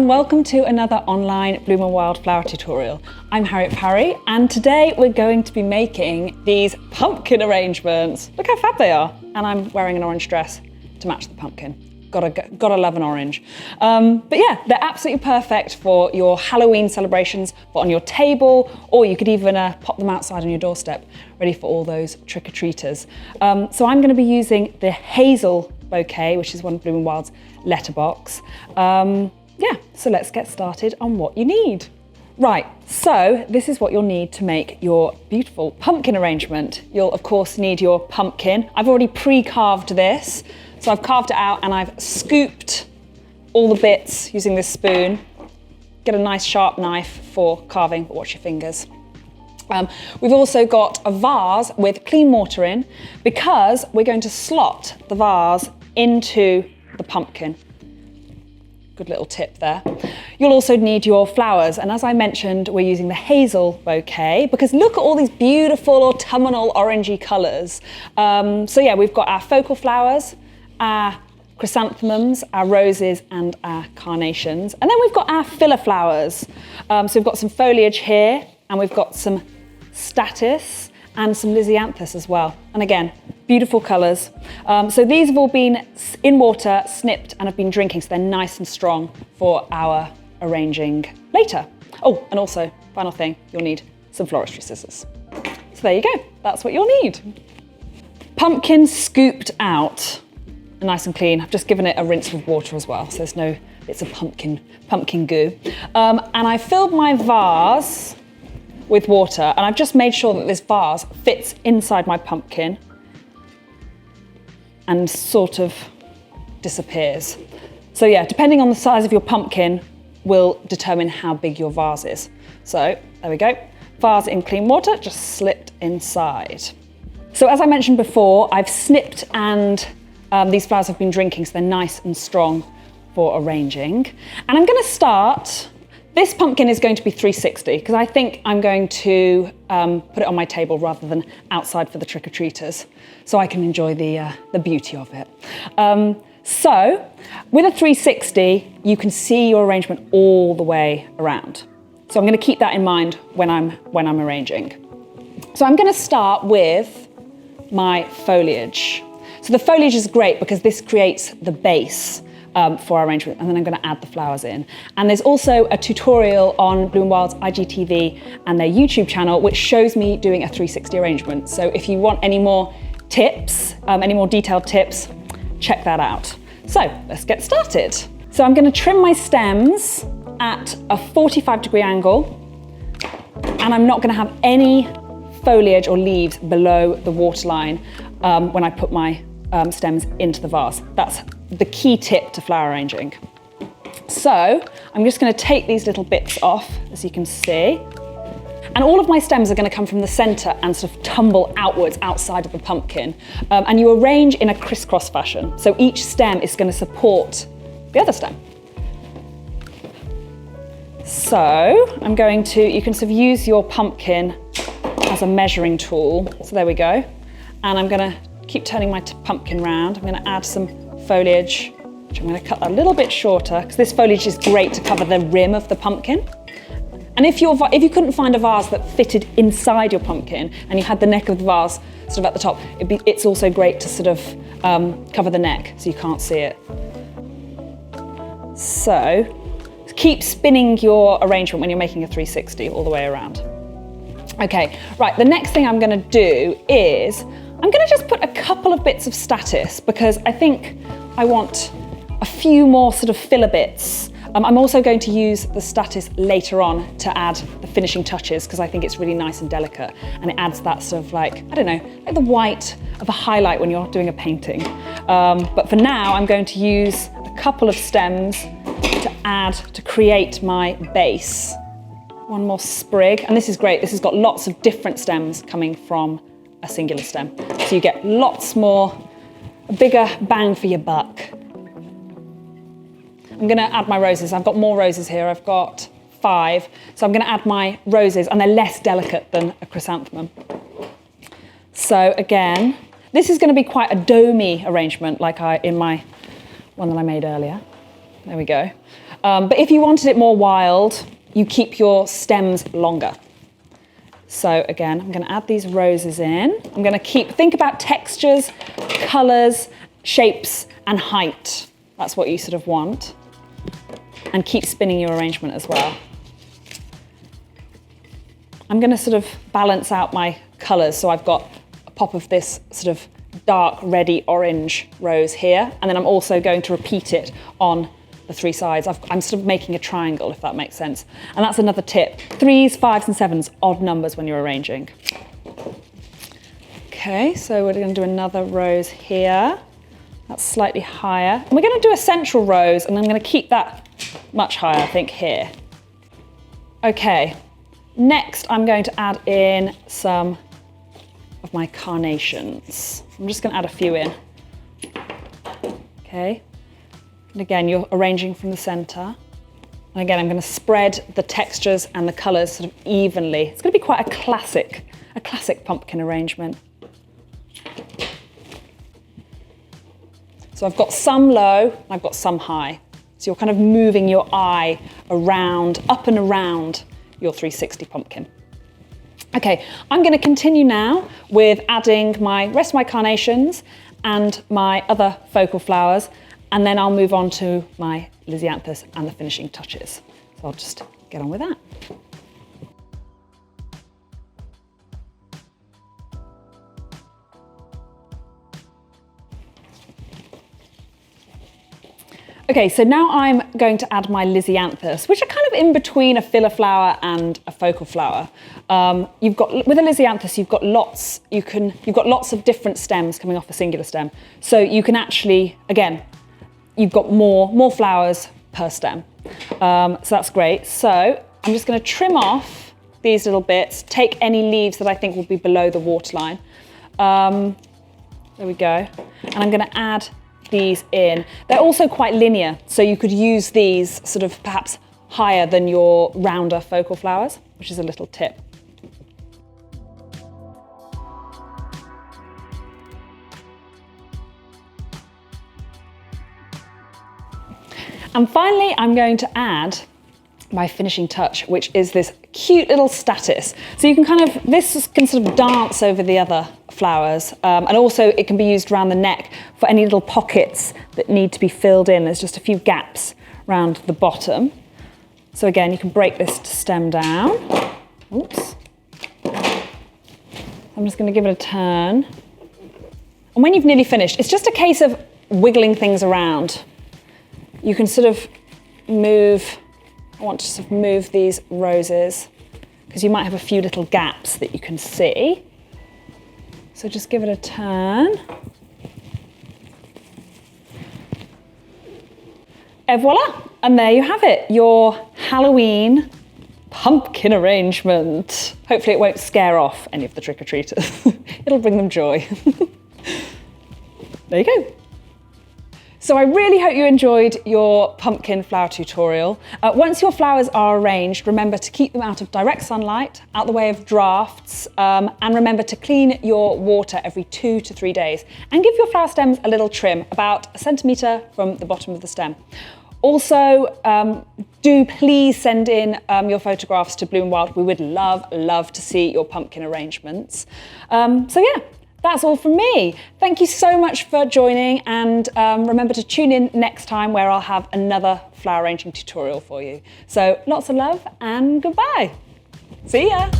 and welcome to another online Bloom and Wildflower tutorial. I'm Harriet Parry and today we're going to be making these pumpkin arrangements. Look how fab they are. And I'm wearing an orange dress to match the pumpkin. Gotta love an orange. But yeah, they're absolutely perfect for your Halloween celebrations, for on your table, or you could even pop them outside on your doorstep, ready for all those trick-or-treaters. So I'm gonna be using the hazel bouquet, which is one of Bloom and Wild's letterbox. Yeah, so let's get started on what you need. Right, so this is what you'll need to make your beautiful pumpkin arrangement. You'll of course need your pumpkin. I've already pre-carved this. So I've carved it out and I've scooped all the bits using this spoon. Get a nice sharp knife for carving, but watch your fingers. We've also got a vase with clean mortar in because we're going to slot the vase into the pumpkin. Good little tip there. You'll also need your flowers, and as I mentioned, we're using the hazel bouquet because look at all these beautiful autumnal orangey colours. So yeah, we've got our focal flowers, our chrysanthemums, our roses and our carnations. And then we've got our filler flowers. So we've got some foliage here and we've got some statice and some lisianthus as well. And again, beautiful colours. So these have all been in water, snipped and have been drinking, so they're nice and strong for our arranging later. Oh, and also, final thing, you'll need some floristry scissors. So there you go, that's what you'll need. Pumpkin scooped out, nice and clean. I've just given it a rinse with water as well, so there's no bits of pumpkin goo. And I filled my vase with water, and I've just made sure that this vase fits inside my pumpkin and sort of disappears. So yeah, depending on the size of your pumpkin will determine how big your vase is. So there we go, vase in clean water, just slipped inside. So as I mentioned before, I've snipped and these flowers have been drinking, so they're nice and strong for arranging. And I'm gonna start, this pumpkin is going to be 360 because I think I'm going to put it on my table rather than outside for the trick-or-treaters so I can enjoy the beauty of it. So with a 360, you can see your arrangement all the way around. So I'm gonna keep that in mind when I'm arranging. So I'm gonna start with my foliage. So the foliage is great because this creates the base for our arrangement, and then I'm going to add the flowers in. And there's also a tutorial on Bloom and Wild's IGTV and their YouTube channel which shows me doing a 360 arrangement. So if you want any more tips, any more detailed tips, check that out. So let's get started. So I'm going to trim my stems at a 45-degree angle, and I'm not going to have any foliage or leaves below the waterline when I put my stems into the vase. That's the key tip to flower arranging. So I'm just going to take these little bits off, as you can see. And all of my stems are going to come from the centre and sort of tumble outwards outside of the pumpkin. And you arrange in a crisscross fashion. So each stem is going to support the other stem. So I'm going to, you can sort of use your pumpkin as a measuring tool. So there we go. And I'm going to keep turning my pumpkin round. I'm going to add some foliage, which I'm going to cut a little bit shorter because this foliage is great to cover the rim of the pumpkin. And if you couldn't find a vase that fitted inside your pumpkin and you had the neck of the vase sort of at the top, it's also great to sort of cover the neck so you can't see it. So keep spinning your arrangement when you're making a 360 all the way around. Okay, right, the next thing I'm going to do is I'm going to just put a couple of bits of statice because I think I want a few more sort of filler bits. I'm also going to use the statice later on to add the finishing touches because I think it's really nice and delicate and it adds that sort of like, I don't know, like the white of a highlight when you're doing a painting. But for now, I'm going to use a couple of stems to add to create my base. One more sprig, and this is great. This has got lots of different stems coming from a singular stem. So you get lots more, a bigger bang for your buck. I'm gonna add my roses. I've got more roses here. I've got 5. So I'm gonna add my roses, and they're less delicate than a chrysanthemum. So again, this is gonna be quite a domey arrangement like in my one that I made earlier. There we go. But if you wanted it more wild, you keep your stems longer. So again, I'm going to add these roses in. I'm going to think about textures, colours, shapes and height. That's what you sort of want. And keep spinning your arrangement as well. I'm going to sort of balance out my colours. So I've got a pop of this sort of dark reddy orange rose here. And then I'm also going to repeat it on the three sides. I'm sort of making a triangle, if that makes sense. And that's another tip. 3s, 5s and 7s, odd numbers when you're arranging. Okay, so we're going to do another rose here. That's slightly higher. And we're going to do a central rose, and I'm going to keep that much higher, I think, here. Okay, next I'm going to add in some of my carnations. I'm just going to add a few in. Okay. And again, you're arranging from the center. And again, I'm going to spread the textures and the colors sort of evenly. It's going to be quite a classic pumpkin arrangement. So I've got some low, and I've got some high. So you're kind of moving your eye around, up and around your 360 pumpkin. Okay, I'm going to continue now with adding my rest of my carnations and my other focal flowers, and then I'll move on to my lisianthus and the finishing touches. So I'll just get on with that. Okay, so now I'm going to add my lisianthus, which are kind of in between a filler flower and a focal flower. With a lisianthus, you've got lots of different stems coming off a singular stem. So you can actually, again, you've got more flowers per stem. So that's great. So I'm just going to trim off these little bits, take any leaves that I think will be below the waterline. There we go. And I'm going to add these in. They're also quite linear, so you could use these sort of perhaps higher than your rounder focal flowers, which is a little tip. And finally, I'm going to add my finishing touch, which is this cute little statice. So you can this can sort of dance over the other flowers, and also it can be used around the neck for any little pockets that need to be filled in. There's just a few gaps around the bottom. So again, you can break this stem down. Oops. I'm just going to give it a turn. And when you've nearly finished, it's just a case of wiggling things around. You can sort of move, I want to sort of move these roses because you might have a few little gaps that you can see. So just give it a turn. Et voila, and there you have it, your Halloween pumpkin arrangement. Hopefully it won't scare off any of the trick-or-treaters. It'll bring them joy. There you go. So I really hope you enjoyed your pumpkin flower tutorial. Once your flowers are arranged, remember to keep them out of direct sunlight, out the way of drafts, and remember to clean your water every 2 to 3 days. And give your flower stems a little trim, about 1 centimetre from the bottom of the stem. Also, do please send in your photographs to Bloom Wild. We would love to see your pumpkin arrangements. So yeah. That's all from me. Thank you so much for joining, and remember to tune in next time where I'll have another flower arranging tutorial for you. So lots of love and goodbye. See ya.